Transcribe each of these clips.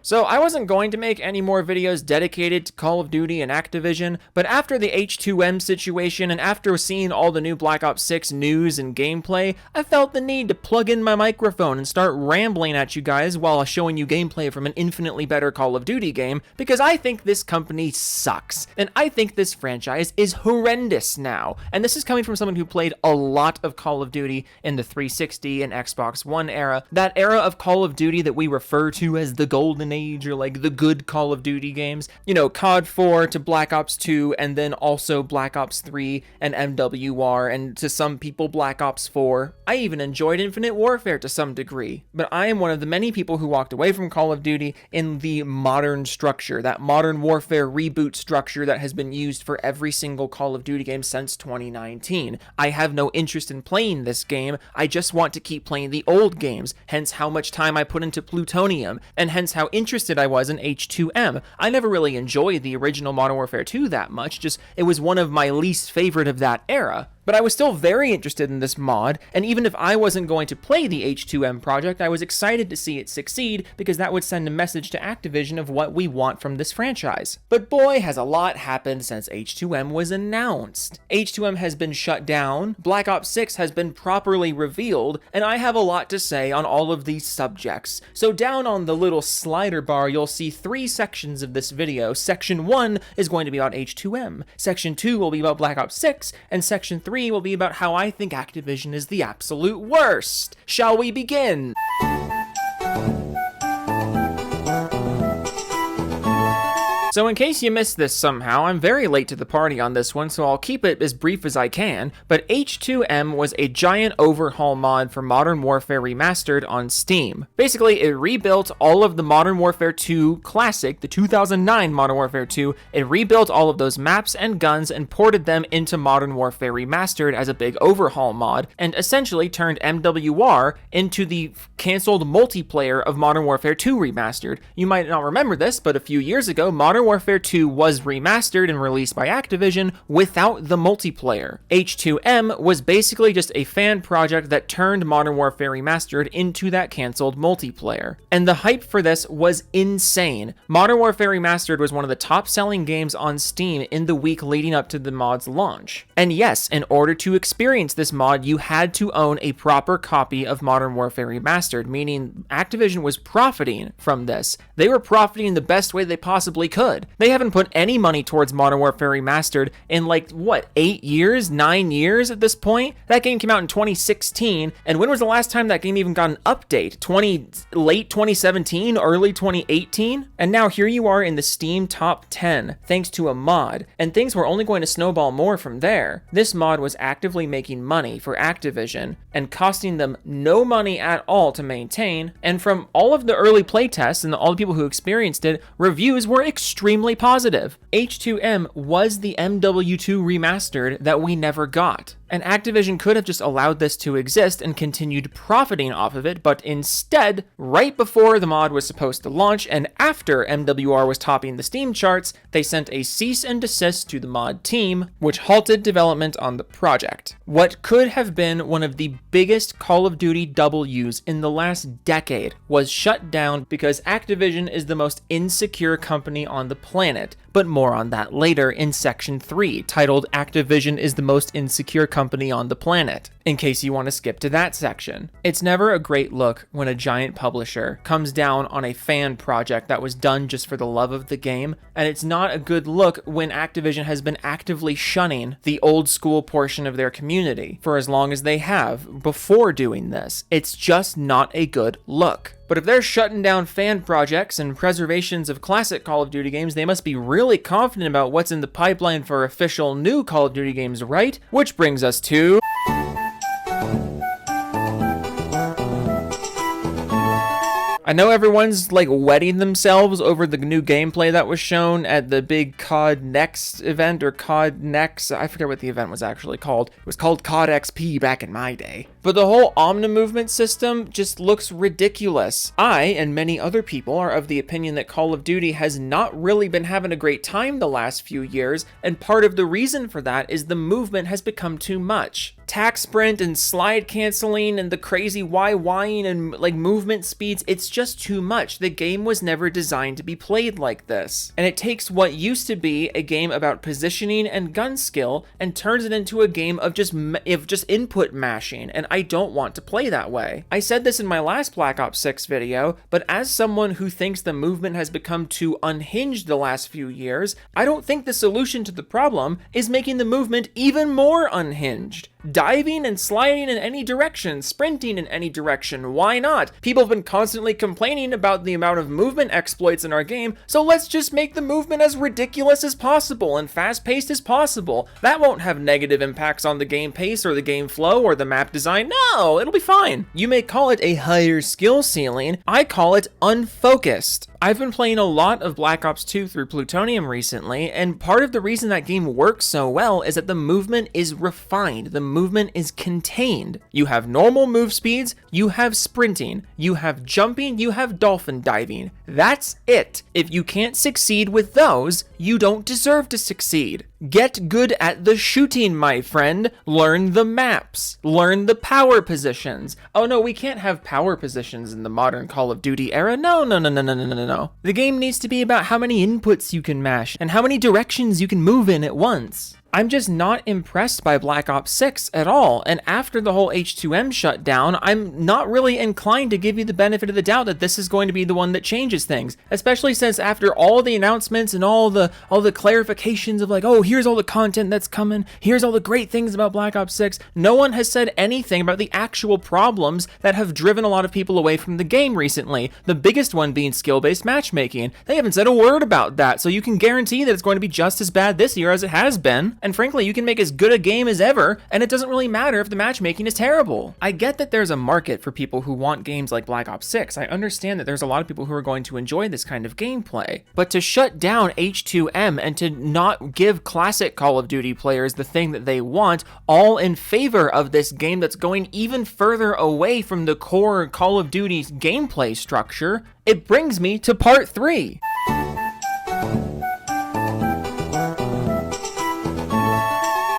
So I wasn't going to make any more videos dedicated to Call of Duty and Activision, but after the H2M situation and after seeing all the new Black Ops 6 news and gameplay, I felt the need to plug in my microphone and start rambling at you guys while showing you gameplay from an infinitely better Call of Duty game, because I think this company sucks, and I think this franchise is horrendous now. And this is coming from someone who played a lot of Call of Duty in the 360 and Xbox One era, that era of Call of Duty that we refer to as the Golden Age, or like the good Call of Duty games. You know, COD 4 to Black Ops 2, and then also Black Ops 3 and MWR, and to some people Black Ops 4. I even enjoyed Infinite Warfare to some degree, but I am one of the many people who walked away from Call of Duty in the modern structure, that Modern Warfare reboot structure that has been used for every single Call of Duty game since 2019. I have no interest in playing this game, I just want to keep playing the old games, hence how much time I put into Plutonium, and hence how interested I was in H2M. I never really enjoyed the original Modern Warfare 2 that much, just it was one of my least favorite of that era. But I was still very interested in this mod, and even if I wasn't going to play the H2M project, I was excited to see it succeed, because that would send a message to Activision of what we want from this franchise. But boy, has a lot happened since H2M was announced. H2M has been shut down, Black Ops 6 has been properly revealed, and I have a lot to say on all of these subjects. So down on the little slider bar, you'll see 3 sections of this video. Section 1 is going to be about H2M, Section 2 will be about Black Ops 6, and Section 3 will be about how I think Activision is the absolute worst. Shall we begin? So in case you missed this somehow, I'm very late to the party on this one, so I'll keep it as brief as I can, but H2M was a giant overhaul mod for Modern Warfare Remastered on Steam. Basically, it rebuilt all of the Modern Warfare 2 Classic, the 2009 Modern Warfare 2, it rebuilt all of those maps and guns and ported them into Modern Warfare Remastered as a big overhaul mod, and essentially turned MWR into the cancelled multiplayer of Modern Warfare 2 Remastered. You might not remember this, but a few years ago, Modern Warfare 2 was remastered and released by Activision without the multiplayer. H2M was basically just a fan project that turned Modern Warfare Remastered into that cancelled multiplayer. And the hype for this was insane. Modern Warfare Remastered was one of the top selling games on Steam in the week leading up to the mod's launch. And yes, in order to experience this mod, you had to own a proper copy of Modern Warfare Remastered, meaning Activision was profiting from this. They were profiting the best way they possibly could. They haven't put any money towards Modern Warfare Remastered in like, what, 8 years, 9 years at this point? That game came out in 2016, and when was the last time that game even got an update? Late 2017, early 2018? And now here you are in the Steam top 10, thanks to a mod, and things were only going to snowball more from there. This mod was actively making money for Activision, and costing them no money at all to maintain, and from all of the early playtests and all the people who experienced it, reviews were extremely positive. H2M was the MW2 remastered that we never got. And Activision could have just allowed this to exist and continued profiting off of it, but instead, right before the mod was supposed to launch and after MWR was topping the Steam charts, they sent a cease and desist to the mod team, which halted development on the project. What could have been one of the biggest Call of Duty W's in the last decade was shut down because Activision is the most insecure company on the planet, but more on that later in Section 3, titled Activision is the most insecure company on the planet, in case you want to skip to that section. It's never a great look when a giant publisher comes down on a fan project that was done just for the love of the game, and it's not a good look when Activision has been actively shunning the old school portion of their community for as long as they have before doing this. It's just not a good look. But if they're shutting down fan projects and preservations of classic Call of Duty games, they must be really confident about what's in the pipeline for official new Call of Duty games, right? Which brings us to... I know everyone's like wetting themselves over the new gameplay that was shown at the big COD Next event, or COD Next. I forget what the event was actually called. It was called COD XP back in my day. but the whole Omni movement system just looks ridiculous. I, and many other people, are of the opinion that Call of Duty has not really been having a great time the last few years, and part of the reason for that is the movement has become too much. Tack sprint and slide canceling and the crazy YYing and like movement speeds, it's just too much. The game was never designed to be played like this. And it takes what used to be a game about positioning and gun skill and turns it into a game of just input mashing, and I don't want to play that way. I said this in my last Black Ops 6 video, but as someone who thinks the movement has become too unhinged the last few years, I don't think the solution to the problem is making the movement even more unhinged. Diving and sliding in any direction, sprinting in any direction, why not? People have been constantly complaining about the amount of movement exploits in our game, so let's just make the movement as ridiculous as possible and fast-paced as possible. That won't have negative impacts on the game pace or the game flow or the map design. No, it'll be fine. You may call it a higher skill ceiling, I call it unfocused. I've been playing a lot of Black Ops 2 through Plutonium recently, and part of the reason that game works so well is that the movement is refined, the movement is contained. You have normal move speeds, you have sprinting, you have jumping, you have dolphin diving. That's it. If you can't succeed with those, you don't deserve to succeed. Get good at the shooting, my friend. Learn the maps. Learn the power positions. Oh no, we can't have power positions in the modern Call of Duty era. No. The game needs to be about how many inputs you can mash and how many directions you can move in at once. I'm just not impressed by Black Ops 6 at all, and after the whole H2M shut down, I'm not really inclined to give you the benefit of the doubt that this is going to be the one that changes things, especially since after all the announcements and all the clarifications of like, oh, here's all the content that's coming, here's all the great things about Black Ops 6, no one has said anything about the actual problems that have driven a lot of people away from the game recently, the biggest one being skill-based matchmaking. They haven't said a word about that, so you can guarantee that it's going to be just as bad this year as it has been. And frankly, you can make as good a game as ever, and it doesn't really matter if the matchmaking is terrible. I get that there's a market for people who want games like Black Ops 6. I understand that there's a lot of people who are going to enjoy this kind of gameplay. But to shut down H2M and to not give classic Call of Duty players the thing that they want, all in favor of this game that's going even further away from the core Call of Duty's gameplay structure, it brings me to part 3.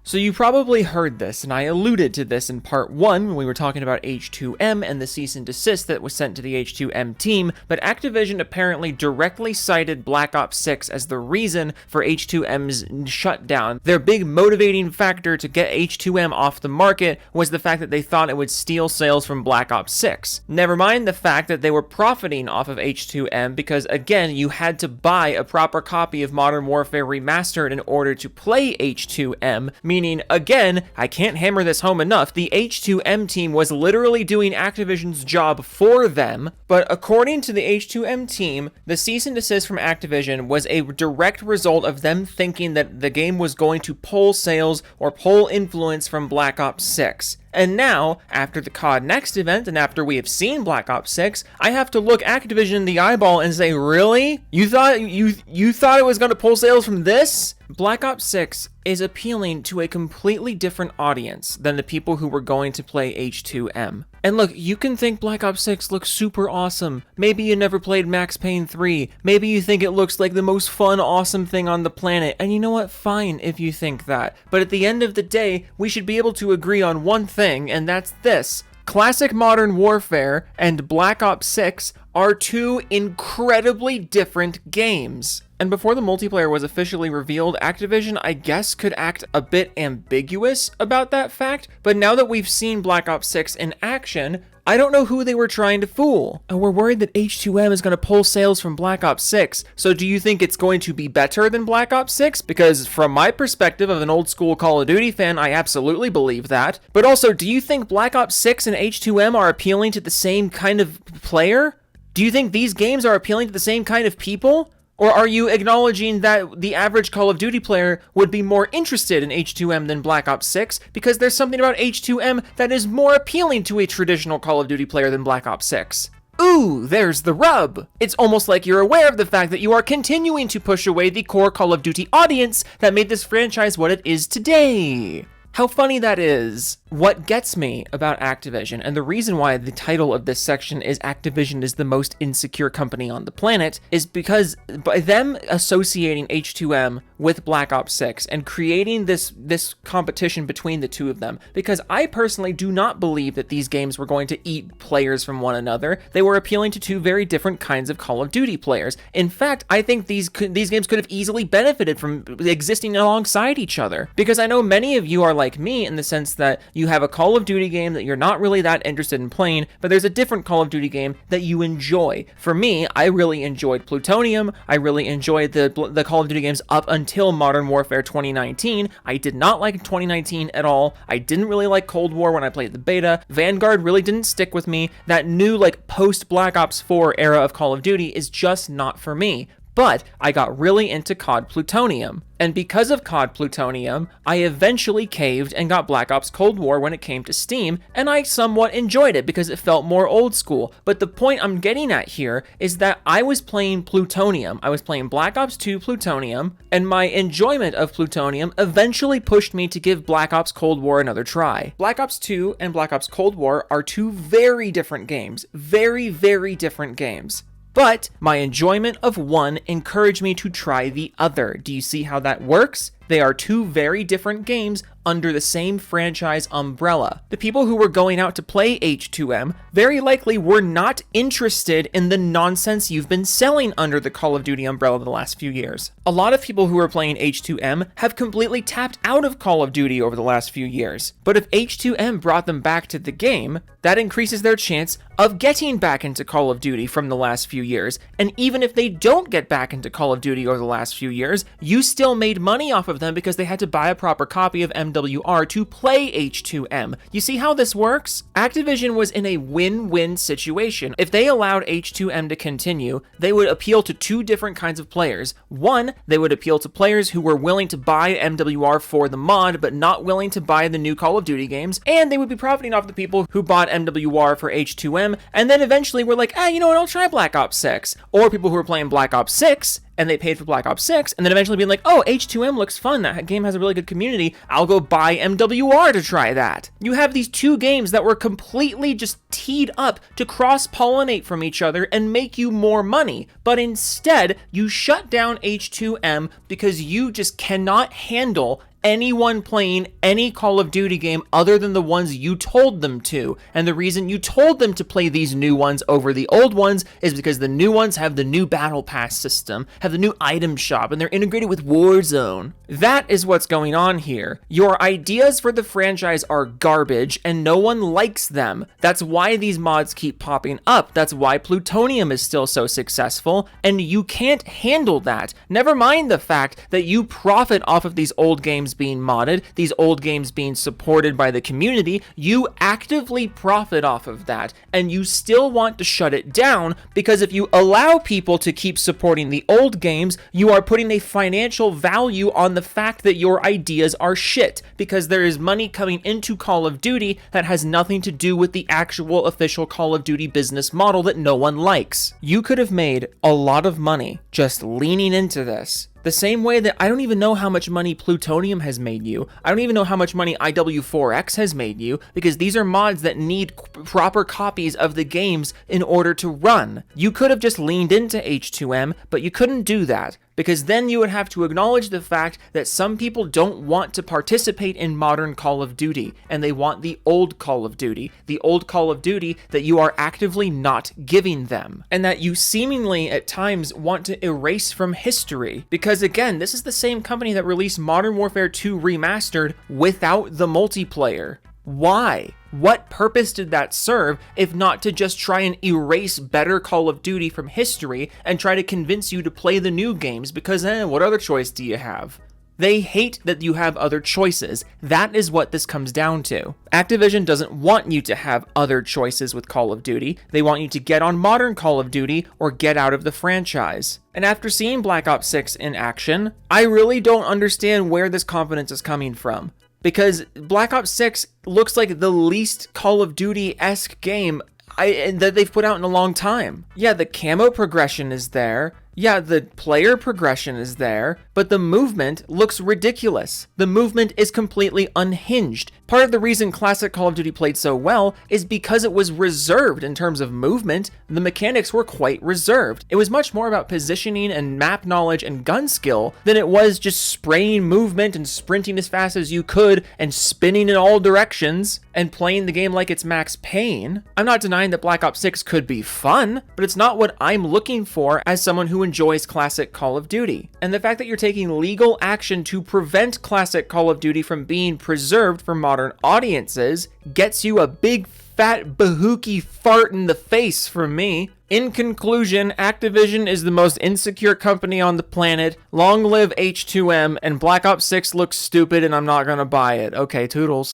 So you probably heard this, and I alluded to this in part 1 when we were talking about H2M and the cease and desist that was sent to the H2M team, but Activision apparently directly cited Black Ops 6 as the reason for H2M's shutdown. Their big motivating factor to get H2M off the market was the fact that they thought it would steal sales from Black Ops 6. Never mind the fact that they were profiting off of H2M because, again, you had to buy a proper copy of Modern Warfare Remastered in order to play H2M, meaning, again, I can't hammer this home enough, the H2M team was literally doing Activision's job for them, but according to the H2M team, the cease and desist from Activision was a direct result of them thinking that the game was going to pull sales or pull influence from Black Ops 6. And now, after the COD Next event, and after we have seen Black Ops 6, I have to look Activision in the eyeball and say, really? You thought it was going to pull sales from this? Black Ops 6 is appealing to a completely different audience than the people who were going to play H2M. And look, you can think Black Ops 6 looks super awesome. Maybe you never played Max Payne 3. Maybe you think it looks like the most fun, awesome thing on the planet. And you know what? Fine if you think that. But at the end of the day, we should be able to agree on one thing, and that's this. Classic Modern Warfare and Black Ops 6 are two incredibly different games. And before the multiplayer was officially revealed, Activision, I guess, could act a bit ambiguous about that fact, but now that we've seen Black Ops 6 in action, I don't know who they were trying to fool. And we're worried that H2M is going to pull sales from Black Ops 6, so do you think it's going to be better than Black Ops 6? Because from my perspective of an old school Call of Duty fan, I absolutely believe that. But also, do you think Black Ops 6 and H2M are appealing to the same kind of player? Do you think these games are appealing to the same kind of people? Or are you acknowledging that the average Call of Duty player would be more interested in H2M than Black Ops 6 because there's something about H2M that is more appealing to a traditional Call of Duty player than Black Ops 6? Ooh, there's the rub. It's almost like you're aware of the fact that you are continuing to push away the core Call of Duty audience that made this franchise what it is today. How funny that is. What gets me about Activision, and the reason why the title of this section is Activision is the most insecure company on the planet, is because by them associating H2M with Black Ops 6 and creating this competition between the two of them, because I personally do not believe that these games were going to eat players from one another. They were appealing to two very different kinds of Call of Duty players. In fact, I think these games could have easily benefited from existing alongside each other, because I know many of you are like me in the sense that you have a Call of Duty game that you're not really that interested in playing, but there's a different Call of Duty game that you enjoy. For me, I really enjoyed Plutonium. I really enjoyed the Call of Duty games up until Modern Warfare 2019. I did not like 2019 at all. I didn't really like Cold War when I played the beta. Vanguard really didn't stick with me. That new post Black Ops 4 era of Call of Duty is just not for me. But I got really into COD Plutonium. And because of COD Plutonium, I eventually caved and got Black Ops Cold War when it came to Steam, and I somewhat enjoyed it because it felt more old school. But the point I'm getting at here is that I was playing Plutonium. I was playing Black Ops 2 Plutonium, and my enjoyment of Plutonium eventually pushed me to give Black Ops Cold War another try. Black Ops 2 and Black Ops Cold War are two very different games. Very, very different games. But my enjoyment of one encouraged me to try the other. Do you see how that works? They are two very different games under the same franchise umbrella. The people who were going out to play H2M very likely were not interested in the nonsense you've been selling under the Call of Duty umbrella the last few years. A lot of people who are playing H2M have completely tapped out of Call of Duty over the last few years. But if H2M brought them back to the game, that increases their chance of getting back into Call of Duty from the last few years. And even if they don't get back into Call of Duty over the last few years, you still made money off of them because they had to buy a proper copy of MWR to play H2M. You see how this works? Activision was in a win-win situation. If they allowed H2M to continue, they would appeal to two different kinds of players. One, they would appeal to players who were willing to buy MWR for the mod, but not willing to buy the new Call of Duty games, and they would be profiting off the people who bought MWR for H2M, and then eventually were like, you know what, I'll try Black Ops 6. Or people who were playing Black Ops 6, and they paid for Black Ops 6, and then eventually being like, oh, H2M looks fun, that game has a really good community, I'll go buy MWR to try that. You have these two games that were completely just teed up to cross-pollinate from each other and make you more money, but instead, you shut down H2M because you just cannot handle anyone playing any Call of Duty game other than the ones you told them to. And the reason you told them to play these new ones over the old ones is because the new ones have the new Battle Pass system, have the new item shop, and they're integrated with Warzone. That is what's going on here. Your ideas for the franchise are garbage and no one likes them. That's why these mods keep popping up. That's why Plutonium is still so successful, and you can't handle that. Never mind the fact that you profit off of these old games being modded, these old games being supported by the community. You actively profit off of that, and you still want to shut it down because if you allow people to keep supporting the old games, you are putting a financial value on the fact that your ideas are shit, because there is money coming into Call of Duty that has nothing to do with the actual official Call of Duty business model that no one likes. You could have made a lot of money just leaning into this. The same way that I don't even know how much money Plutonium has made you. I don't even know how much money IW4X has made you, because these are mods that need proper copies of the games in order to run. You could have just leaned into H2M, but you couldn't do that, because then you would have to acknowledge the fact that some people don't want to participate in modern Call of Duty, and they want the old Call of Duty that you are actively not giving them, and that you seemingly at times want to erase from history. Because again, this is the same company that released Modern Warfare 2 Remastered without the multiplayer. Why? What purpose did that serve if not to just try and erase better Call of Duty from history and try to convince you to play the new games? Because what other choice do you have? They hate that you have other choices. That is what this comes down to. Activision doesn't want you to have other choices with Call of Duty. They want you to get on modern Call of Duty or get out of the franchise. And after seeing Black Ops 6 in action, I really don't understand where this confidence is coming from. Because Black Ops 6 looks like the least Call of Duty-esque game that they've put out in a long time. Yeah, the camo progression is there. Yeah, the player progression is there, but the movement looks ridiculous. The movement is completely unhinged. Part of the reason classic Call of Duty played so well is because it was reserved in terms of movement. The mechanics were quite reserved. It was much more about positioning and map knowledge and gun skill than it was just spraying movement and sprinting as fast as you could and spinning in all directions and playing the game like it's Max Payne. I'm not denying that Black Ops 6 could be fun, but it's not what I'm looking for as someone who enjoys classic Call of Duty. And the fact that you're taking legal action to prevent classic Call of Duty from being preserved for modern audiences gets you a big fat bahookie fart in the face from me. In conclusion, Activision is the most insecure company on the planet. Long live H2M, and Black Ops 6 looks stupid and I'm not gonna buy it. Okay, toodles.